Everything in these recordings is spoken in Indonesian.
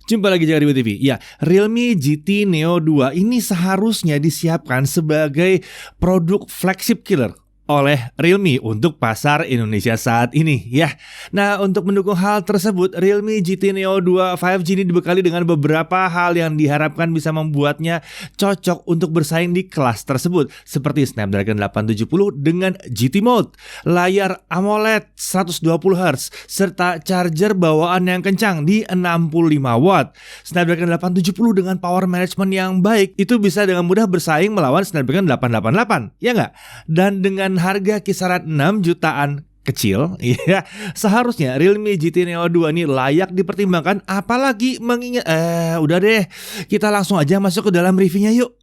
Jumpa lagi di TV. Ya, Realme GT Neo 2 ini seharusnya disiapkan sebagai produk flagship killer oleh Realme untuk pasar Indonesia saat ini ya. Nah, untuk mendukung hal tersebut, Realme GT Neo 2 5G ini dibekali dengan beberapa hal yang diharapkan bisa membuatnya cocok untuk bersaing di kelas tersebut, seperti Snapdragon 870 dengan GT Mode, layar AMOLED 120Hz, serta charger bawaan yang kencang di 65 watt. Snapdragon 870 dengan power management yang baik itu bisa dengan mudah bersaing melawan Snapdragon 888, ya nggak? Dan dengan harga kisaran 6 jutaan kecil, ya, seharusnya Realme GT Neo 2 ini layak dipertimbangkan, apalagi mengingat udah deh, kita langsung aja masuk ke dalam reviewnya yuk.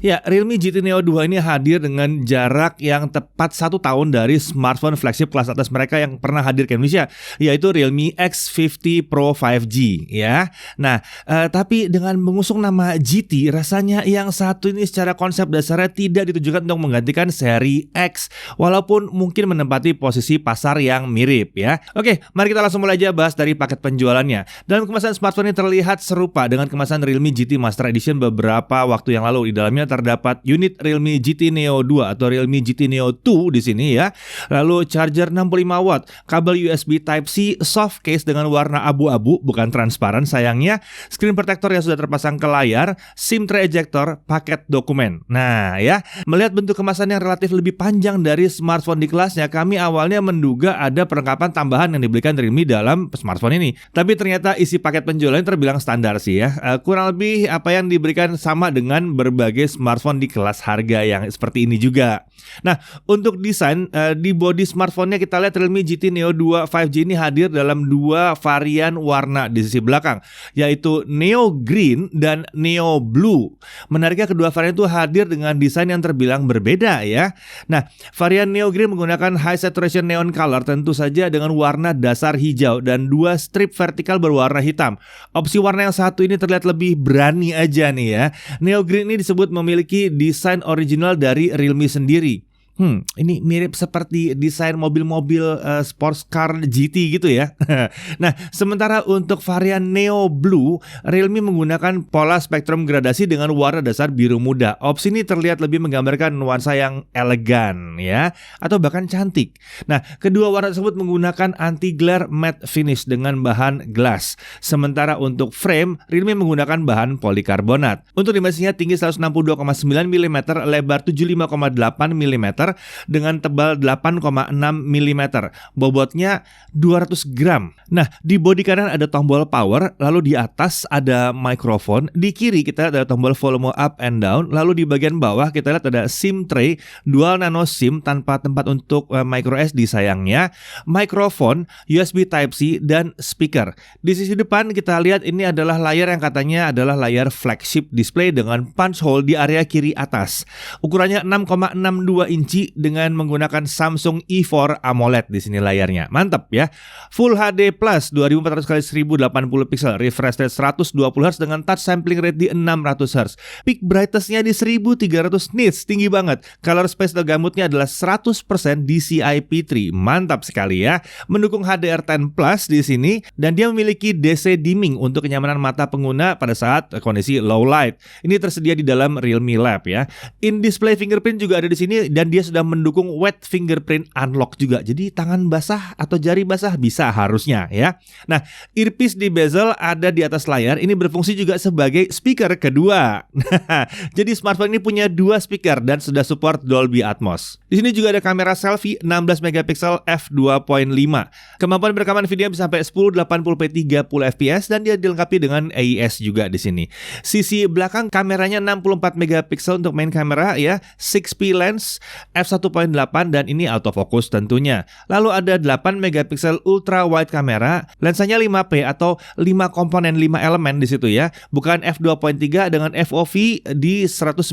Ya, Realme GT Neo 2 ini hadir dengan jarak yang tepat 1 tahun dari smartphone flagship kelas atas mereka yang pernah hadir ke Indonesia, yaitu Realme X50 Pro 5G ya. Nah, tapi dengan mengusung nama GT, rasanya yang satu ini secara konsep dasarnya tidak ditujukan untuk menggantikan seri X, walaupun mungkin menempati posisi pasar yang mirip ya. Oke, mari kita langsung mulai aja bahas dari paket penjualannya. Dalam kemasan smartphone ini terlihat serupa dengan kemasan Realme GT Master Edition beberapa waktu yang lalu. Di dalamnya terdapat unit Realme GT Neo 2 atau Realme GT Neo 2 di sini ya. Lalu charger 65 watt, kabel USB Type-C, soft case dengan warna abu-abu bukan transparan sayangnya, screen protector yang sudah terpasang ke layar, SIM tray ejector, paket dokumen. Nah ya, melihat bentuk kemasan yang relatif lebih panjang dari smartphone di kelasnya, kami awalnya menduga ada perlengkapan tambahan yang diberikan Realme dalam smartphone ini. Tapi ternyata isi paket penjualan terbilang standar sih ya. Kurang lebih apa yang diberikan sama dengan berbagai smartphone di kelas harga yang seperti ini juga. Nah, untuk desain di body smartphone-nya kita lihat Realme GT Neo 2 5G ini hadir dalam 2 varian warna di sisi belakang, yaitu Neo Green dan Neo Blue. Menariknya kedua varian itu hadir dengan desain yang terbilang berbeda ya. Nah, varian Neo Green menggunakan high saturation neon color tentu saja dengan warna dasar hijau dan 2 strip vertikal berwarna hitam. Opsi warna yang satu ini terlihat lebih berani aja nih ya. Neo Green ini disebut memiliki desain original dari Realme sendiri. Ini mirip seperti desain mobil-mobil sports car GT gitu ya. Nah, sementara untuk varian Neo Blue, Realme menggunakan pola spektrum gradasi dengan warna dasar biru muda. Opsi ini terlihat lebih menggambarkan nuansa yang elegan ya, atau bahkan cantik. Nah, kedua warna tersebut menggunakan anti-glare matte finish dengan bahan glass. Sementara untuk frame, Realme menggunakan bahan polikarbonat. Untuk dimensinya tinggi 162,9 mm, lebar 75,8 mm, dengan tebal 8,6 mm, bobotnya 200 gram. Nah, di bodi kanan ada tombol power, lalu di atas ada mikrofon, di kiri kita ada tombol volume up and down, lalu di bagian bawah kita lihat ada SIM tray, dual nano SIM tanpa tempat untuk micro SD sayangnya, mikrofon, USB Type-C, dan speaker. Di sisi depan kita lihat ini adalah layar yang katanya adalah layar flagship display dengan punch hole di area kiri atas. Ukurannya 6,62 inci dengan menggunakan Samsung E4 AMOLED di sini layarnya. Mantap ya. Full HD Plus 2400 x 1080 pixel, refresh rate 120Hz dengan touch sampling rate di 600Hz. Peak brightness-nya di 1300 nits, tinggi banget. Color space atau gambutnya adalah 100% DCI-P3. Mantap sekali ya. Mendukung HDR10 Plus di sini dan dia memiliki DC dimming untuk kenyamanan mata pengguna pada saat kondisi low light. Ini tersedia di dalam Realme Lab ya. In-display fingerprint juga ada di sini dan dia sudah mendukung wet fingerprint unlock juga. Jadi tangan basah atau jari basah bisa harusnya ya. Nah, earpiece di bezel ada di atas layar. Ini berfungsi juga sebagai speaker kedua. Jadi smartphone ini punya 2 speaker dan sudah support Dolby Atmos. Di sini juga ada kamera selfie 16 megapiksel f2.5. Kemampuan berekaman video bisa sampai 1080p 30 fps dan dia dilengkapi dengan AIS juga di sini. Sisi belakang kameranya 64 megapiksel untuk main kamera ya, 6P lens, f1.8 dan ini autofocus tentunya. Lalu ada 8 megapiksel ultra wide kamera, lensanya 5P atau 5 komponen 5 elemen di situ ya, bukan f2.3 dengan FOV di 119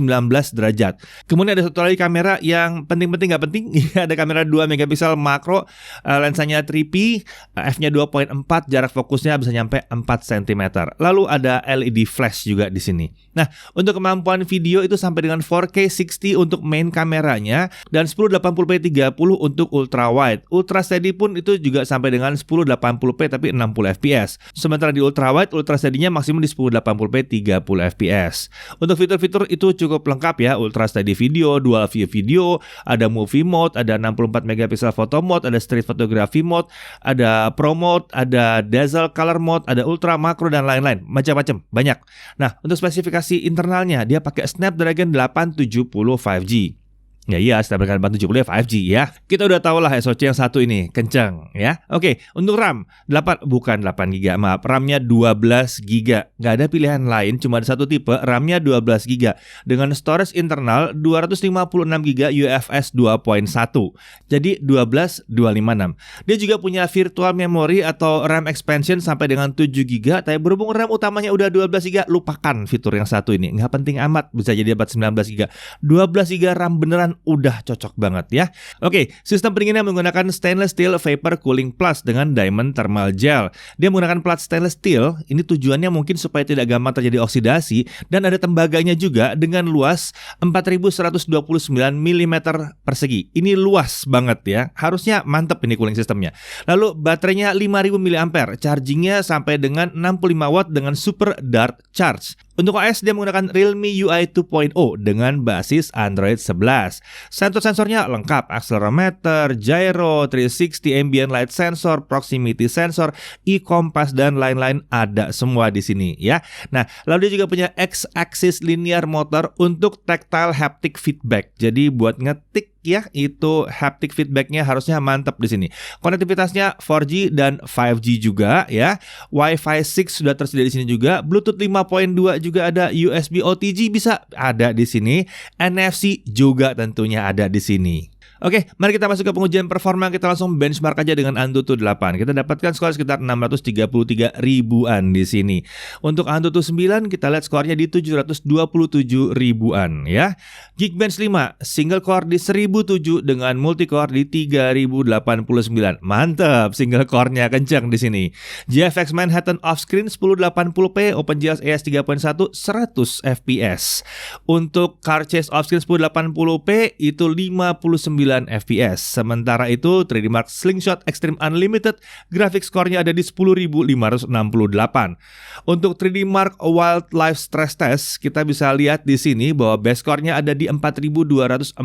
derajat. Kemudian ada satu lagi kamera yang penting-penting nggak penting, ada kamera 2 megapiksel makro, lensanya 3P, f-nya 2.4, jarak fokusnya bisa nyampe 4 cm. Lalu ada LED flash juga di sini. Nah, untuk kemampuan video itu sampai dengan 4K 60 untuk main kameranya ya. Dan 1080p 30 untuk ultra wide. Ultra steady pun itu juga sampai dengan 1080p tapi 60 fps. Sementara di ultra wide, ultra steady-nya maksimum di 1080p 30 fps. Untuk fitur-fitur itu cukup lengkap ya. Ultra steady video, dual view video, ada movie mode, ada 64 megapiksel photo mode, ada street photography mode, ada pro mode, ada dazzle color mode, ada ultra makro dan lain-lain. Macam-macam, banyak. Nah, untuk spesifikasi internalnya dia pakai Snapdragon 870 5G. Ya iya, Snapdragon 870 5G ya. Kita udah tahu lah SoC yang satu ini kencang ya. Oke, untuk RAM 8 GB, maaf. RAM-nya 12 GB. Nggak ada pilihan lain, cuma ada satu tipe, RAM-nya 12 GB dengan storage internal 256 GB UFS 2.1. Jadi 12256. Dia juga punya virtual memory atau RAM expansion sampai dengan 7 GB, tapi berhubung RAM utamanya udah 12 GB, lupakan fitur yang satu ini. Nggak penting amat, bisa jadi dapat 19 GB. 12 GB RAM beneran udah cocok banget ya. Oke, sistem pendinginnya menggunakan stainless steel vapor cooling plus dengan diamond thermal gel. Dia menggunakan plat stainless steel. Ini tujuannya mungkin supaya tidak gampang terjadi oksidasi, dan ada tembaganya juga dengan luas 4129 mm persegi. Ini luas banget ya. Harusnya mantep ini cooling sistemnya. Lalu baterainya 5000 mAh. Chargingnya sampai dengan 65 watt dengan super dart charge. Untuk OS dia menggunakan Realme UI 2.0 dengan basis Android 11. Sensor-sensornya lengkap, accelerometer, gyro, 360 ambient light sensor, proximity sensor, e-compass dan lain-lain ada semua di sini ya. Nah, lalu dia juga punya X-axis linear motor untuk tactile haptic feedback. Jadi buat ngetik ya, itu haptic feedbacknya harusnya mantap di sini. Konektivitasnya 4G dan 5G juga ya. Wi-Fi 6 sudah tersedia di sini juga. Bluetooth 5.2 juga ada. USB OTG bisa ada di sini. NFC juga tentunya ada di sini. Oke, mari kita masuk ke pengujian performa. Kita langsung benchmark aja dengan Antutu 8. Kita dapatkan skor sekitar 633 ribuan di sini. Untuk Antutu 9 kita lihat skornya di 727 ribuan ya. Geekbench 5 single core di 1007 dengan multicore di 3089. Mantap, single core-nya kencang di sini. GFX Manhattan Offscreen 1080p OpenGL ES 3.1 100 fps. Untuk Car Chase Offscreen 1080p itu 59 fps. Sementara itu 3D Mark Slingshot Extreme Unlimited grafik skornya ada di 10.568. Untuk 3D Mark Wildlife Stress Test kita bisa lihat di sini bahwa base skornya ada di 4.249.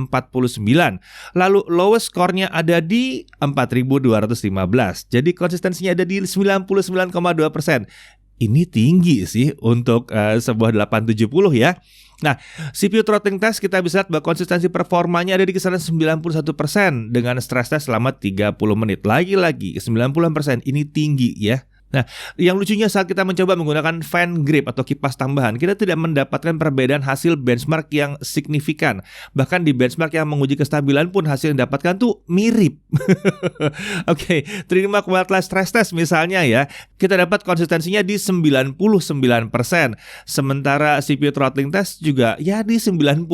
Lalu lowest skornya ada di 4.215. Jadi konsistensinya ada di 99,2%. Ini tinggi sih untuk sebuah 870 ya. Nah, CPU throttling test kita bisa lihat bahwa konsistensi performanya ada di kisaran 91% dengan stress test selama 30 menit. Lagi-lagi 90% ini tinggi ya. Nah, yang lucunya saat kita mencoba menggunakan fan grip atau kipas tambahan, kita tidak mendapatkan perbedaan hasil benchmark yang signifikan. Bahkan di benchmark yang menguji kestabilan pun hasil yang didapatkan tuh mirip. Oke, 3D Mark Wildlife Stress Test misalnya ya, kita dapat konsistensinya di 99%. Sementara CPU throttling test juga ya di 90%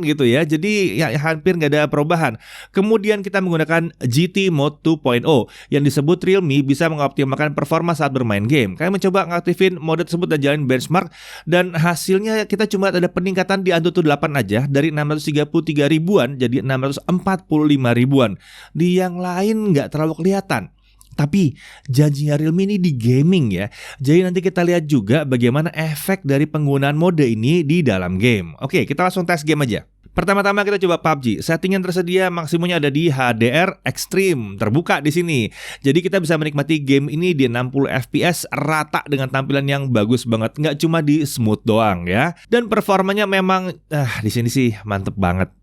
gitu ya. Jadi ya hampir nggak ada perubahan. Kemudian kita menggunakan GT Mode 2.0 yang disebut Realme bisa mengoptimalkan performa saat bermain game. Kami mencoba ngaktifin mode tersebut dan jalanin benchmark, dan hasilnya kita cuma ada peningkatan di Antutu 8 aja dari 633 ribuan jadi 645 ribuan. Di yang lain nggak terlalu kelihatan. Tapi janjinya Realme ini di gaming ya. Jadi nanti kita lihat juga bagaimana efek dari penggunaan mode ini di dalam game. Oke, kita langsung tes game aja. Pertama-tama kita coba PUBG. Setting yang tersedia maksimumnya ada di HDR Extreme, terbuka di sini. Jadi kita bisa menikmati game ini di 60 fps rata dengan tampilan yang bagus banget, nggak cuma di smooth doang ya. Dan performanya memang di sini sih mantep banget.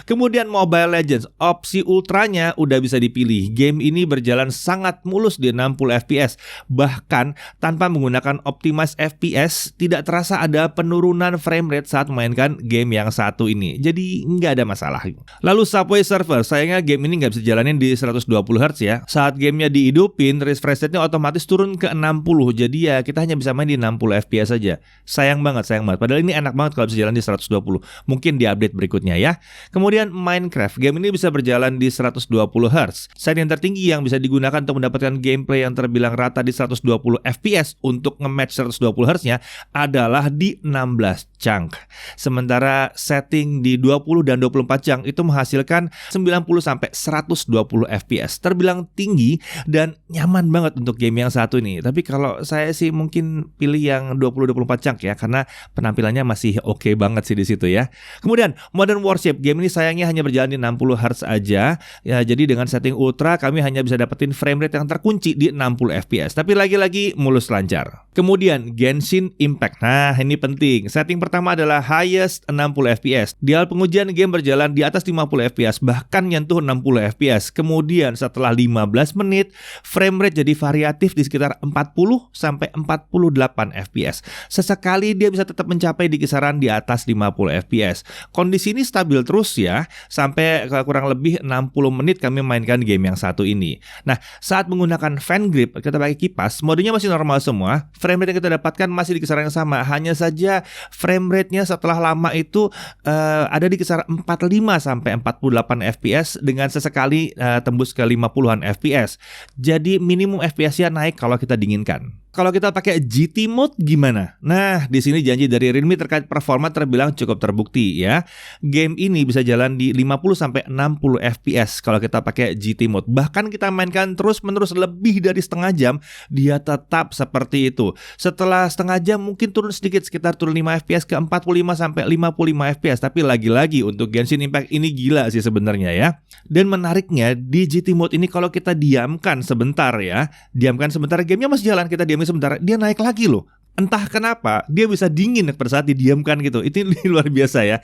Kemudian Mobile Legends, opsi ultranya udah bisa dipilih. Game ini berjalan sangat mulus di 60 fps. Bahkan tanpa menggunakan optimize fps, tidak terasa ada penurunan frame rate saat memainkan game yang satu ini. Jadi nggak ada masalah. Lalu Subway Surfer, sayangnya game ini nggak bisa jalanin di 120 Hz ya. Saat gamenya dihidupin, refresh rate-nya otomatis turun ke 60. Jadi ya kita hanya bisa main di 60 fps saja. Sayang banget. Padahal ini enak banget kalau bisa jalan di 120. Mungkin di update berikutnya berikutnya ya. Kemudian Minecraft, game ini bisa berjalan di 120 Hz. Setting tertinggi yang bisa digunakan untuk mendapatkan gameplay yang terbilang rata di 120 FPS untuk nge-match 120 Hz-nya adalah di 16 chunk. Sementara setting di 20 dan 24 chunk itu menghasilkan 90 sampai 120 FPS. Terbilang tinggi dan nyaman banget untuk game yang satu ini. Tapi kalau saya sih mungkin pilih yang 20-24 chunk ya, karena penampilannya masih oke banget sih di situ ya. Kemudian Modern Warship, game ini sayangnya hanya berjalan di 60 Hz aja. Ya, jadi dengan setting ultra kami hanya bisa dapetin frame rate yang terkunci di 60 FPS. Tapi lagi-lagi mulus lancar. Kemudian Genshin Impact. Nah, ini penting. Setting pertama adalah highest 60 FPS. Di awal pengujian game berjalan di atas 50 FPS, bahkan nyentuh 60 FPS. Kemudian setelah 15 menit, frame rate jadi variatif di sekitar 40 sampai 48 FPS. Sesekali dia bisa tetap mencapai di kisaran di atas 50 FPS. Kondisi ini stabil terus ya, sampai kurang lebih 60 menit kami mainkan game yang satu ini. Nah, saat menggunakan fan grip, kita pakai kipas, modenya masih normal semua. Frame rate yang kita dapatkan masih di kisaran yang sama. Hanya saja frame rate-nya setelah lama itu ada di kisaran 45 sampai 48 FPS dengan sesekali tembus ke 50-an FPS. Jadi minimum FPS-nya naik kalau kita dinginkan. Kalau kita pakai GT mode gimana? Nah, di sini janji dari Realme terkait performa terbilang cukup terbukti ya. Game ini bisa jalan di 50 sampai 60 FPS kalau kita pakai GT mode. Bahkan kita mainkan terus-menerus lebih dari setengah jam, dia tetap seperti itu. Setelah setengah jam mungkin turun sedikit, sekitar turun 5 FPS ke 45 sampai 55 FPS. Tapi lagi-lagi untuk Genshin Impact ini gila sih sebenarnya ya. Dan menariknya di GT mode ini kalau kita diamkan sebentar ya, diamkan sebentar, gamenya masih jalan, kita diamkan sebentar, dia naik lagi loh. Entah kenapa dia bisa dingin pada saat didiamkan gitu. Itu luar biasa ya.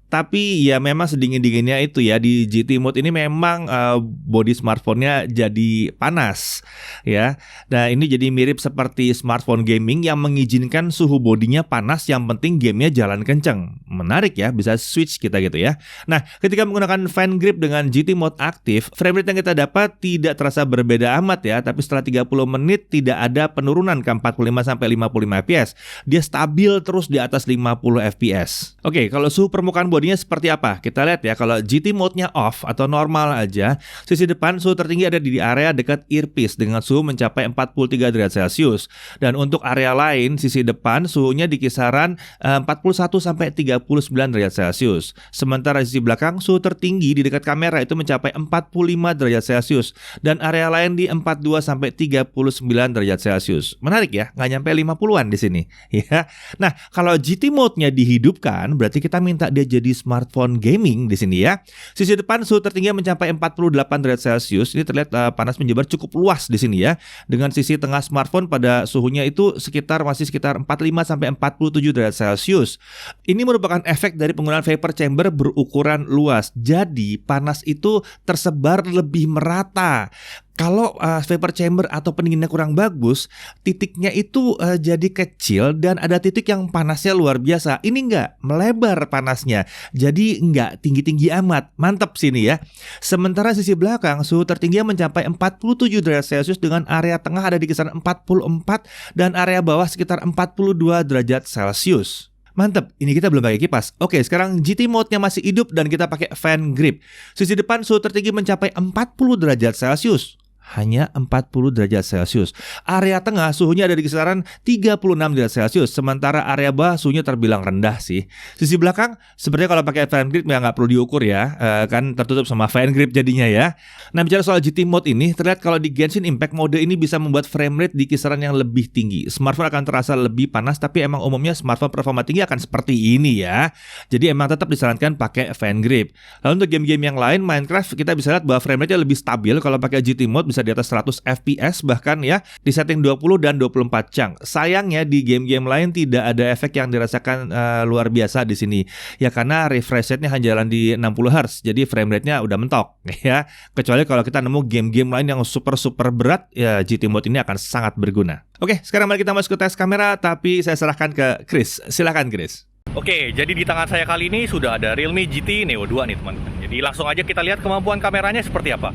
Tapi ya memang sedingin-dinginnya itu ya, di GT mode ini memang body smartphone-nya jadi panas ya. Nah, ini jadi mirip seperti smartphone gaming yang mengizinkan suhu bodinya panas, yang penting gamenya jalan kenceng. Menarik ya, bisa switch kita gitu ya. Nah, ketika menggunakan fan grip dengan GT mode aktif, frame rate yang kita dapat tidak terasa berbeda amat ya. Tapi setelah 30 menit tidak ada penurunan ke 45 sampai 55 FPS. Dia stabil terus di atas 50 FPS. Oke, kalau suhu permukaan bodinya seperti apa? Kita lihat ya, kalau GT mode-nya off atau normal aja, sisi depan suhu tertinggi ada di area dekat earpiece dengan suhu mencapai 43 derajat Celcius. Dan untuk area lain, sisi depan suhunya di kisaran 41 sampai 39 derajat Celcius. Sementara sisi belakang suhu tertinggi di dekat kamera itu mencapai 45 derajat Celcius dan area lain di 42 sampai 39 derajat Celcius. Menarik ya, nggak nyampe 50-an di sini ya. Nah, kalau GT mode-nya dihidupkan, berarti kita minta dia jadi smartphone gaming di sini ya. Sisi depan suhu tertinggi mencapai 48 derajat Celcius. Ini terlihat panas menyebar cukup luas di sini ya. Dengan sisi tengah smartphone pada suhunya itu masih sekitar 45 sampai 47 derajat Celcius. Ini merupakan efek dari penggunaan vapor chamber berukuran luas. Jadi panas itu tersebar lebih merata. Kalau vapor chamber atau pendinginnya kurang bagus, titiknya itu jadi kecil dan ada titik yang panasnya luar biasa. Ini enggak, melebar panasnya. Jadi enggak tinggi-tinggi amat. Mantap sini ya. Sementara sisi belakang suhu tertingginya mencapai 47 derajat Celcius dengan area tengah ada di kisaran 44 dan area bawah sekitar 42 derajat Celcius. Mantap, ini kita belum pakai kipas. Oke, sekarang GT mode-nya masih hidup dan kita pakai fan grip. Sisi depan suhu tertinggi mencapai 40 derajat Celcius. Hanya 40 derajat Celcius. Area tengah suhunya ada di kisaran 36 derajat Celcius. Sementara area bawah suhunya terbilang rendah sih. Sisi belakang sebenarnya kalau pakai fan grip ya nggak perlu diukur ya, kan tertutup sama fan grip jadinya ya. Nah, bicara soal GT mode ini, terlihat kalau di Genshin Impact mode ini bisa membuat frame rate di kisaran yang lebih tinggi. Smartphone akan terasa lebih panas, tapi emang umumnya smartphone performa tinggi akan seperti ini ya. Jadi emang tetap disarankan pakai fan grip. Lalu untuk game-game yang lain, Minecraft, kita bisa lihat bahwa frame rate-nya lebih stabil kalau pakai GT mode, bisa di atas 100 FPS bahkan ya, di setting 20 dan 24 chunk. Sayangnya di game-game lain tidak ada efek yang dirasakan luar biasa di sini. Ya karena refresh rate-nya hanya jalan di 60 Hz. Jadi frame rate-nya udah mentok ya. Kecuali kalau kita nemu game-game lain yang super berat, ya GT mode ini akan sangat berguna. Oke, sekarang mari kita masuk ke tes kamera, tapi saya serahkan ke Chris. Silakan Chris. Oke, jadi di tangan saya kali ini sudah ada Realme GT Neo 2 nih teman-teman. Jadi langsung aja kita lihat kemampuan kameranya seperti apa.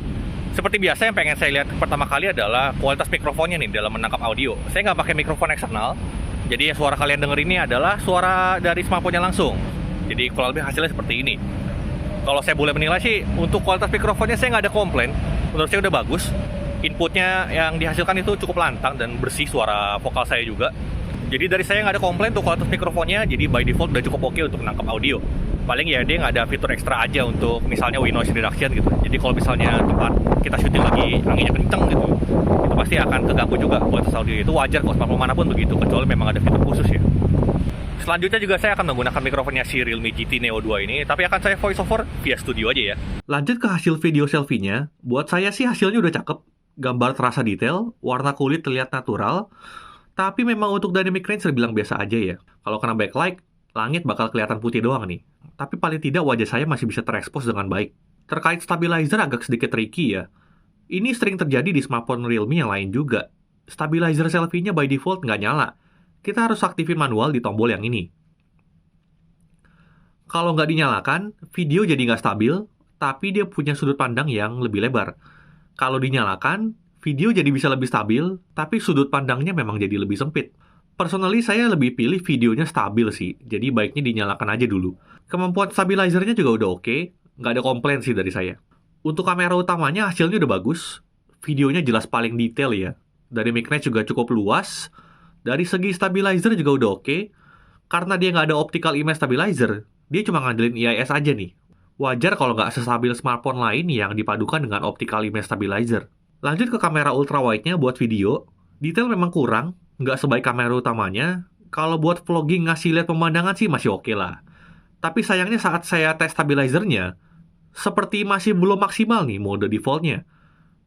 Seperti biasa yang pengen saya lihat pertama kali adalah kualitas mikrofonnya nih dalam menangkap audio. Saya nggak pakai mikrofon eksternal, jadi suara kalian denger ini adalah suara dari smartphone-nya langsung. Jadi kurang lebih hasilnya seperti ini. Kalau saya boleh menilai sih, untuk kualitas mikrofonnya saya nggak ada komplain. Menurut saya udah bagus. Inputnya yang dihasilkan itu cukup lantang dan bersih suara vokal saya juga. Jadi dari saya nggak ada komplain untuk kualitas mikrofonnya, jadi by default udah cukup oke untuk menangkap audio. Paling ya dia nggak ada fitur ekstra aja untuk misalnya noise reduction gitu. Jadi kalau misalnya tempat kita syuting lagi anginnya kenceng gitu, itu pasti akan keganggu juga kualitas audio. Itu wajar kalau smartphone manapun begitu, kecuali memang ada fitur khusus ya. Selanjutnya juga saya akan menggunakan mikrofonnya si Realme GT Neo 2 ini, tapi akan saya voice over via studio aja ya. Lanjut ke hasil video selfie-nya, buat saya sih hasilnya udah cakep. Gambar terasa detail, warna kulit terlihat natural, tapi memang untuk dynamic range terbilang biasa aja ya. Kalau kena backlight, langit bakal kelihatan putih doang nih. Tapi paling tidak wajah saya masih bisa terekspos dengan baik. Terkait stabilizer agak sedikit tricky ya. Ini sering terjadi di smartphone Realme yang lain juga. Stabilizer selfie-nya by default nggak nyala. Kita harus aktifin manual di tombol yang ini. Kalau nggak dinyalakan, video jadi nggak stabil, tapi dia punya sudut pandang yang lebih lebar. Kalau dinyalakan, video jadi bisa lebih stabil, tapi sudut pandangnya memang jadi lebih sempit. Personally, saya lebih pilih videonya stabil sih, jadi baiknya dinyalakan aja dulu. Kemampuan stabilizernya juga udah oke, nggak ada komplain sih dari saya. Untuk kamera utamanya hasilnya udah bagus, videonya jelas paling detail ya. Dari mic range juga cukup luas, dari segi stabilizer juga udah oke, karena dia nggak ada optical image stabilizer, dia cuma ngandelin IIS aja nih. Wajar kalau nggak sestabil smartphone lain yang dipadukan dengan optical image stabilizer. Lanjut ke kamera ultrawide-nya buat video, detail memang kurang, nggak sebaik kamera utamanya. Kalau buat vlogging ngasih lihat pemandangan sih masih oke lah. Tapi sayangnya saat saya tes stabilizernya, seperti masih belum maksimal nih mode defaultnya.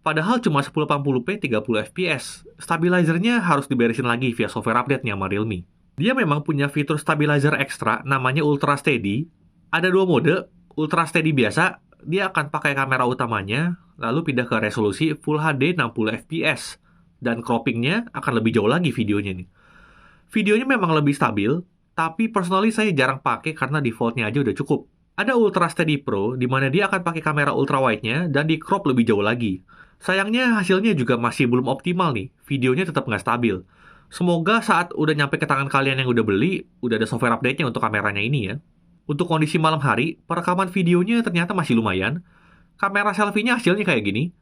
Padahal cuma 1080p 30 fps, stabilizernya harus diberesin lagi via software update-nya sama Realme. Dia memang punya fitur stabilizer ekstra namanya Ultra Steady. Ada dua mode, Ultra Steady biasa, dia akan pakai kamera utamanya, lalu pindah ke resolusi Full HD 60 fps, dan croppingnya akan lebih jauh lagi videonya nih. Videonya memang lebih stabil, tapi personally saya jarang pakai karena defaultnya aja udah cukup. Ada Ultra Steady Pro, di mana dia akan pakai kamera ultrawide-nya dan di crop lebih jauh lagi. Sayangnya hasilnya juga masih belum optimal nih, videonya tetap nggak stabil. Semoga saat udah nyampe ke tangan kalian yang udah beli, udah ada software update-nya untuk kameranya ini ya. Untuk kondisi malam hari, perekaman videonya ternyata masih lumayan. Kamera selfie-nya hasilnya kayak gini.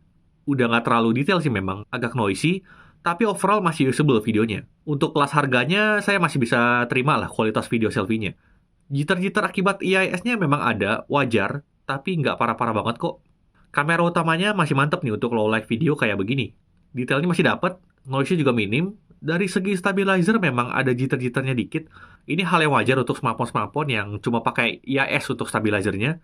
Udah nggak terlalu detail sih memang, agak noisy, tapi overall masih usable videonya. Untuk kelas harganya, saya masih bisa terima lah kualitas video selfie-nya. Jitter-jitter akibat IIS-nya memang ada, wajar, tapi nggak parah-parah banget kok. Kamera utamanya masih mantep nih untuk low light video kayak begini. Detailnya masih dapet, noise-nya juga minim. Dari segi stabilizer memang ada jitter-jitternya dikit. Ini hal yang wajar untuk smartphone-smartphone yang cuma pakai IIS untuk stabilizernya.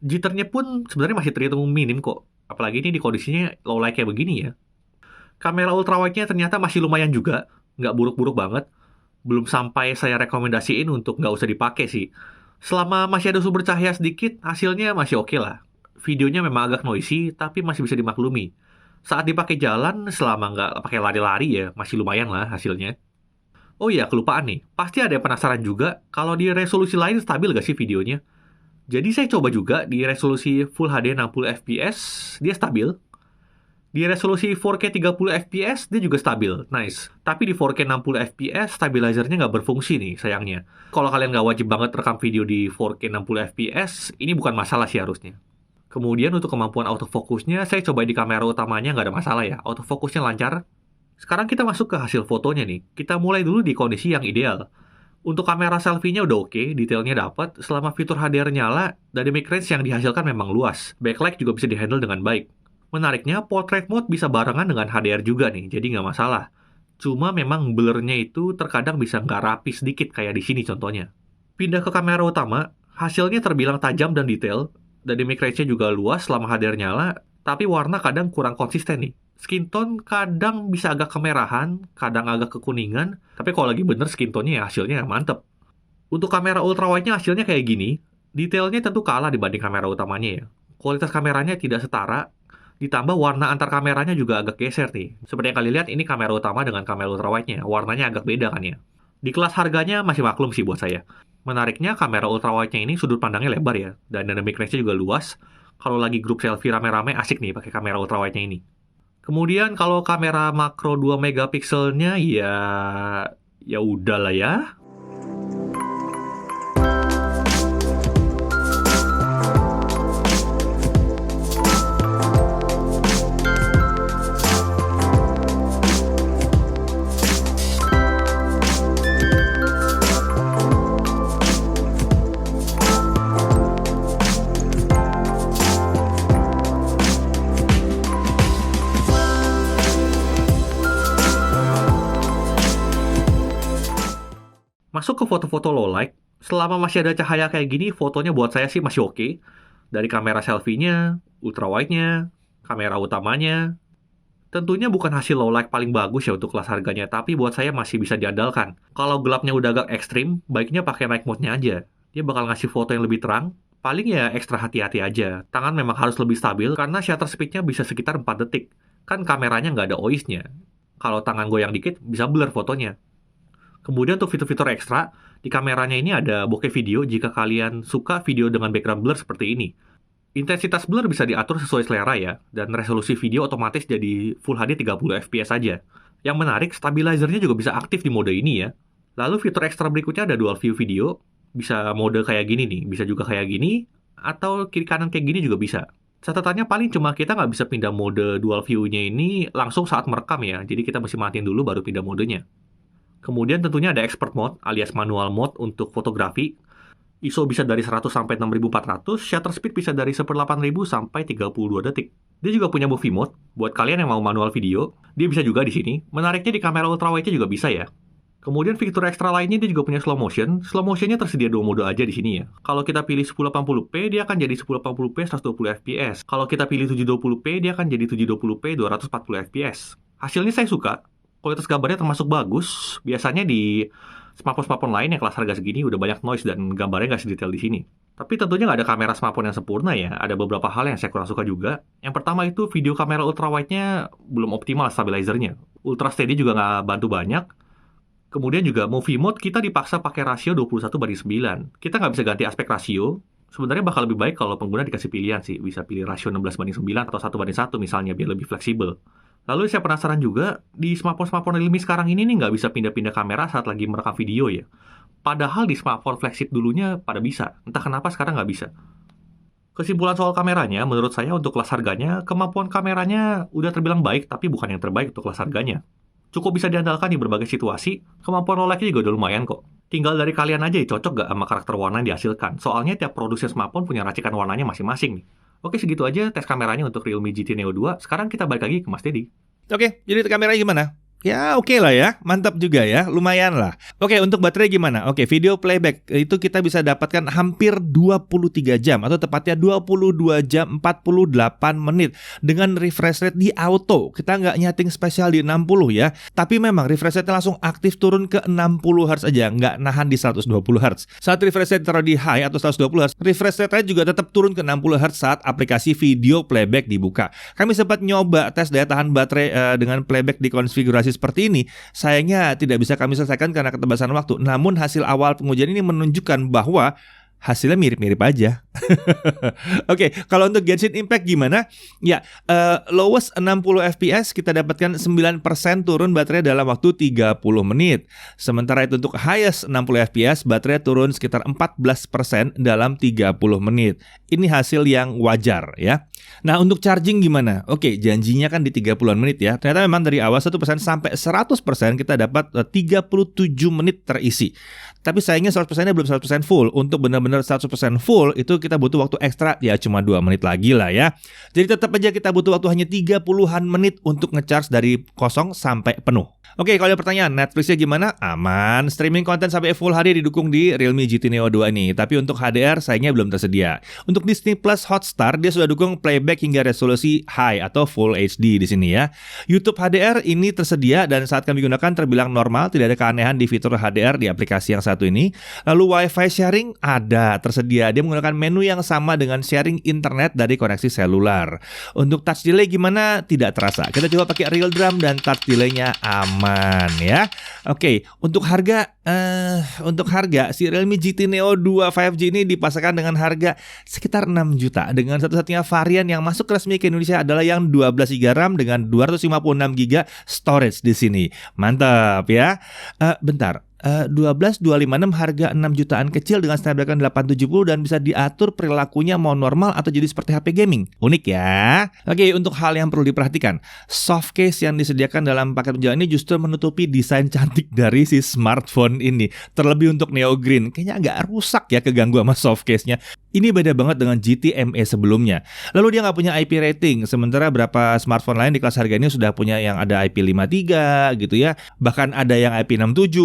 Jitternya pun sebenarnya masih terhitung minim kok. Apalagi ini di kondisinya low light kayak begini ya. Kamera ultrawide-nya ternyata masih lumayan juga. Nggak buruk-buruk banget. Belum sampai saya rekomendasiin untuk nggak usah dipakai sih. Selama masih ada sumber cahaya sedikit, hasilnya masih oke lah. Videonya memang agak noisy, tapi masih bisa dimaklumi. Saat dipakai jalan, selama nggak pakai lari-lari ya, masih lumayan lah hasilnya. Oh iya, kelupaan nih. Pasti ada yang penasaran juga, kalau di resolusi lain stabil nggak sih videonya? Jadi saya coba juga di resolusi Full HD 60 fps, dia stabil. Di resolusi 4K 30 fps, dia juga stabil. Nice. Tapi di 4K 60 fps, stabilizernya nggak berfungsi nih, sayangnya. Kalau kalian nggak wajib banget rekam video di 4K 60 fps, ini bukan masalah sih harusnya. Kemudian untuk kemampuan autofocusnya, saya coba di kamera utamanya nggak ada masalah ya. Autofocusnya lancar. Sekarang kita masuk ke hasil fotonya nih. Kita mulai dulu di kondisi yang ideal. Untuk kamera selfie-nya udah oke, detailnya dapat. Selama fitur HDR nyala, dynamic range yang dihasilkan memang luas. Backlight juga bisa dihandle dengan baik. Menariknya, portrait mode bisa barengan dengan HDR juga nih, jadi nggak masalah. Cuma memang blur-nya itu terkadang bisa nggak rapi sedikit kayak di sini contohnya. Pindah ke kamera utama, hasilnya terbilang tajam dan detail. Dynamic range-nya juga luas selama HDR nyala, tapi warna kadang kurang konsisten nih. Skin tone kadang bisa agak kemerahan, kadang agak kekuningan, tapi kalau lagi bener skin tone-nya ya hasilnya mantep. Untuk kamera ultrawide-nya hasilnya kayak gini, detailnya tentu kalah dibanding kamera utamanya ya. Kualitas kameranya tidak setara, ditambah warna antar kameranya juga agak geser nih. Seperti yang kalian lihat, ini kamera utama dengan kamera ultrawide-nya, warnanya agak beda kan ya. Di kelas harganya masih maklum sih buat saya. Menariknya, kamera ultrawide-nya ini sudut pandangnya lebar ya, dan dynamic range-nya juga luas. Kalau lagi grup selfie rame-rame, asik nih pakai kamera ultrawide-nya ini. Kemudian kalau kamera makro 2 megapikselnya ya udahlah ya. Masuk ke foto-foto low light, selama masih ada cahaya kayak gini, fotonya buat saya sih masih oke. Dari kamera selfie-nya, ultrawide-nya, kamera utamanya. Tentunya bukan hasil low light paling bagus ya untuk kelas harganya, tapi buat saya masih bisa diandalkan. Kalau gelapnya udah agak ekstrim, baiknya pakai night mode-nya aja. Dia bakal ngasih foto yang lebih terang, paling ya ekstra hati-hati aja. Tangan memang harus lebih stabil, karena shutter speed-nya bisa sekitar 4 detik. Kan kameranya nggak ada OIS-nya. Kalau tangan goyang dikit, bisa blur fotonya. Kemudian untuk fitur-fitur ekstra, di kameranya ini ada bokeh video jika kalian suka video dengan background blur seperti ini. Intensitas blur bisa diatur sesuai selera ya, dan resolusi video otomatis jadi Full HD 30 fps saja. Yang menarik, stabilizernya juga bisa aktif di mode ini ya. Lalu fitur ekstra berikutnya ada dual view video, bisa mode kayak gini nih, bisa juga kayak gini, atau kiri kanan kayak gini juga bisa. Catatannya paling cuma kita nggak bisa pindah mode dual view-nya ini langsung saat merekam ya, jadi kita mesti matiin dulu baru pindah modenya. Kemudian tentunya ada expert mode alias manual mode untuk fotografi. ISO bisa dari 100 sampai 6400, shutter speed bisa dari 1/8000 sampai 32 detik. Dia juga punya movie mode buat kalian yang mau manual video. Dia bisa juga di sini. Menariknya di kamera ultrawide-nya juga bisa ya. Kemudian fitur ekstra lainnya dia juga punya slow motion. Slow motionnya tersedia 2 mode aja di sini ya. Kalau kita pilih 1080p, dia akan jadi 1080p 120 fps. Kalau kita pilih 720p, dia akan jadi 720p 240 fps. Hasilnya saya suka. Kualitas gambarnya termasuk bagus. Biasanya di smartphone-smartphone lain yang kelas harga segini udah banyak noise dan gambarnya nggak sedetail di sini. Tapi tentunya nggak ada kamera smartphone yang sempurna ya. Ada beberapa hal yang saya kurang suka juga. Yang pertama itu video kamera ultrawide-nya belum optimal stabilizernya. Ultra steady juga nggak bantu banyak. Kemudian juga movie mode kita dipaksa pakai rasio 21/9. Kita nggak bisa ganti aspek rasio. Sebenarnya bakal lebih baik kalau pengguna dikasih pilihan sih. Bisa pilih rasio 16/9 atau 1/1 misalnya biar lebih fleksibel. Lalu saya penasaran juga, di smartphone-smartphone Realme sekarang ini nih nggak bisa pindah-pindah kamera saat lagi merekam video ya. Padahal di smartphone flagship dulunya pada bisa, entah kenapa sekarang nggak bisa. Kesimpulan soal kameranya, menurut saya untuk kelas harganya, kemampuan kameranya udah terbilang baik, tapi bukan yang terbaik untuk kelas harganya. Cukup bisa diandalkan di berbagai situasi, kemampuan low light-nya juga udah lumayan kok. Tinggal dari kalian aja cocok nggak sama karakter warna yang dihasilkan, soalnya tiap produsen smartphone punya racikan warnanya masing-masing nih. Oke, segitu aja tes kameranya untuk Realme GT Neo 2. Sekarang kita balik lagi ke Mas Dedi. Oke, jadi kameranya gimana? Ya oke lah ya, mantap juga ya, lumayan lah. Oke, untuk baterai gimana? Oke, video playback itu kita bisa dapatkan hampir 23 jam atau tepatnya 22 jam 48 menit dengan refresh rate di auto. Kita nggak nyeting spesial di 60 ya, tapi memang refresh rate langsung aktif turun ke 60 Hz aja, nggak nahan di 120 Hz. Saat refresh rate taruh di high atau 120 Hz, refresh rate juga tetap turun ke 60 Hz saat aplikasi video playback dibuka. Kami sempat nyoba tes daya tahan baterai dengan playback di konfigurasi seperti ini. Sayangnya tidak bisa kami selesaikan karena keterbatasan waktu. Namun hasil awal pengujian ini menunjukkan bahwa hasilnya mirip-mirip aja. Oke, kalau untuk Genshin Impact gimana? Ya, lowest 60 fps kita dapatkan 9% turun baterai dalam waktu 30 menit. Sementara itu untuk highest 60 fps baterai turun sekitar 14% dalam 30 menit. Ini hasil yang wajar ya. Nah, untuk charging gimana? Oke, janjinya kan di 30-an menit ya. Ternyata memang dari awal 1% sampai 100% kita dapat 37 menit terisi. Tapi sayangnya 100%-nya belum 100% full. Untuk benar-benar 100% full itu kita butuh waktu ekstra ya cuma 2 menit lagi lah ya. Jadi tetap aja kita butuh waktu hanya 30-an menit untuk ngecharge dari kosong sampai penuh. Oke, kalau ada pertanyaan, Netflix-nya gimana? Aman, streaming konten sampai Full HD didukung di Realme GT Neo 2 ini. Tapi untuk HDR sayangnya belum tersedia. Untuk Disney Plus Hotstar, dia sudah dukung playback hingga resolusi high atau Full HD di sini ya. YouTube HDR ini tersedia dan saat kami gunakan terbilang normal, tidak ada keanehan di fitur HDR di aplikasi yang satu ini. Lalu Wi-Fi sharing ada, tersedia. Dia menggunakan menu yang sama dengan sharing internet dari koneksi selular. Untuk touch delay gimana? Tidak terasa. Kita coba pakai real drum dan touch delay-nya aman ya. Oke, untuk harga si Realme GT Neo 2 5G ini dipasarkan dengan harga sekitar 6 juta dengan satu-satunya varian yang masuk resmi ke Indonesia adalah yang 12 GB RAM dengan 256 GB storage di sini. Mantap ya. Bentar. 12.256 harga 6 jutaan kecil dengan Snapdragon 870 dan bisa diatur perilakunya mau normal atau jadi seperti HP gaming. Unik ya. Oke, untuk hal yang perlu diperhatikan, soft case yang disediakan dalam paket penjualan ini justru menutupi desain cantik dari si smartphone ini. Terlebih untuk Neo Green, kayaknya agak rusak ya, keganggu sama soft case-nya. Ini beda banget dengan GT ME sebelumnya. Lalu dia nggak punya IP rating, sementara beberapa smartphone lain di kelas harga ini sudah punya yang ada IP53 gitu ya. Bahkan ada yang IP67.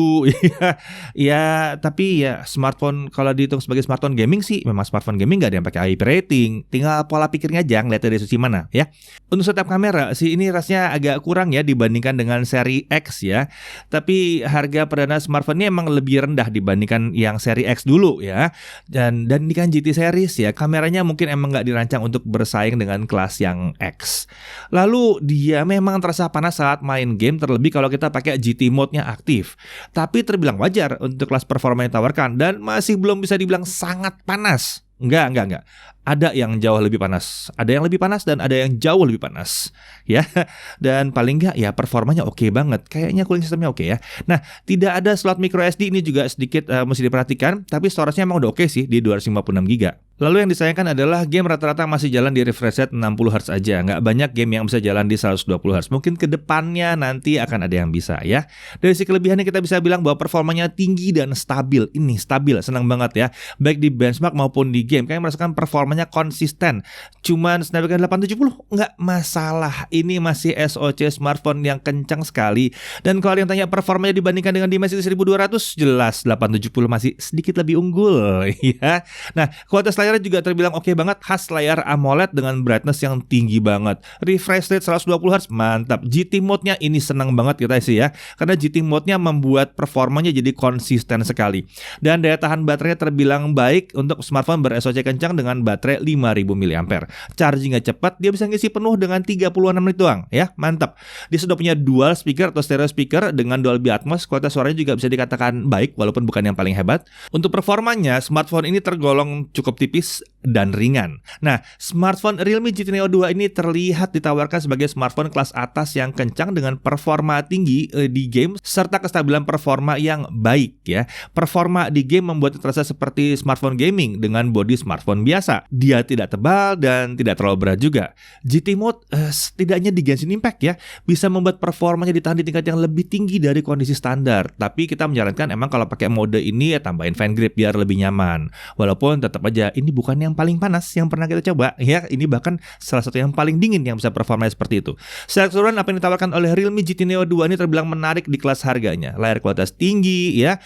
Ya, tapi ya smartphone kalau dihitung sebagai smartphone gaming sih, memang smartphone gaming nggak ada yang pakai IP rating. Tinggal pola pikirnya aja ngeliat dari sisi mana ya. Untuk setup kamera sih ini rasanya agak kurang ya dibandingkan dengan seri X ya. Tapi harga perdana smartphone ini emang lebih rendah dibandingkan yang seri X dulu ya. Dan ini kan GT series ya, kameranya mungkin emang nggak dirancang untuk bersaing dengan kelas yang X. Lalu dia memang terasa panas saat main game, terlebih kalau kita pakai GT mode-nya aktif. Tapi terbilang wajar untuk kelas performa yang ditawarkan dan masih belum bisa dibilang sangat panas. Enggak. Ada yang jauh lebih panas. Ada yang lebih panas dan ada yang jauh lebih panas. Ya. Dan paling enggak ya performanya oke banget. Kayaknya cooling sistemnya oke ya. Nah, tidak ada slot micro SD ini juga sedikit mesti diperhatikan, tapi storage-nya emang udah oke sih di 256GB. Lalu yang disayangkan adalah game rata-rata masih jalan di refresh rate 60Hz aja. Nggak banyak game yang bisa jalan di 120Hz. Mungkin ke depannya nanti akan ada yang bisa ya. Dari sisi kelebihannya kita bisa bilang bahwa performanya tinggi dan stabil. Ini stabil, senang banget ya. Baik di benchmark maupun di game. Kalian merasakan performanya konsisten. Cuman Snapdragon 870 nggak masalah. Ini masih SoC smartphone yang kencang sekali. Dan kalau yang tanya performanya dibandingkan dengan Dimensity 1200, jelas 870 masih sedikit lebih unggul ya. Nah, kualitas layarnya juga terbilang oke banget, khas layar AMOLED dengan brightness yang tinggi banget. Refresh rate 120Hz, mantap. GT mode-nya ini senang banget kita sih ya, karena GT mode-nya membuat performanya jadi konsisten sekali. Dan daya tahan baterainya terbilang baik untuk smartphone ber-SoC kencang dengan baterai 5000 mAh. Chargingnya cepat, dia bisa ngisi penuh dengan 36 menit doang ya, mantap. Dia sudah punya dual speaker atau stereo speaker dengan Dolby Atmos, kualitas suaranya juga bisa dikatakan baik walaupun bukan yang paling hebat. Untuk performanya, smartphone ini tergolong cukup tipis dan ringan. Nah, smartphone Realme GT Neo 2 ini terlihat ditawarkan sebagai smartphone kelas atas yang kencang dengan performa tinggi di game serta kestabilan performa yang baik ya. Performa di game membuat terasa seperti smartphone gaming dengan bodi smartphone biasa. Dia tidak tebal dan tidak terlalu berat juga. GT Mode setidaknya di Genshin Impact ya bisa membuat performanya ditahan di tingkat yang lebih tinggi dari kondisi standar. Tapi kita menyarankan emang kalau pakai mode ini ya tambahin fan grip biar lebih nyaman. Walaupun tetap aja ini bukan yang paling panas yang pernah kita coba ya, ini bahkan salah satu yang paling dingin yang bisa performanya seperti itu. Secara keseluruhan apa yang ditawarkan oleh Realme GT Neo 2 ini terbilang menarik di kelas harganya. Layar kualitas tinggi ya,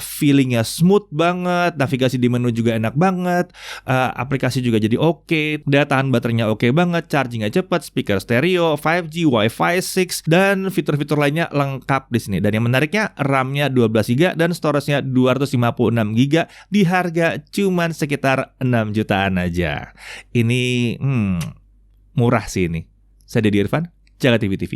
feelingnya smooth banget, navigasi di menu juga enak banget, aplikasi juga jadi oke, daya tahan baterainya oke banget, chargingnya cepat, speaker stereo, 5G, Wi-Fi 6 dan fitur-fitur lainnya lengkap di sini. Dan yang menariknya RAM-nya 12GB dan storage-nya 256GB di harga cuman sekitar 6 jutaan aja. Ini murah sih ini. Saya Dedi Irfan, Jaga TV TV.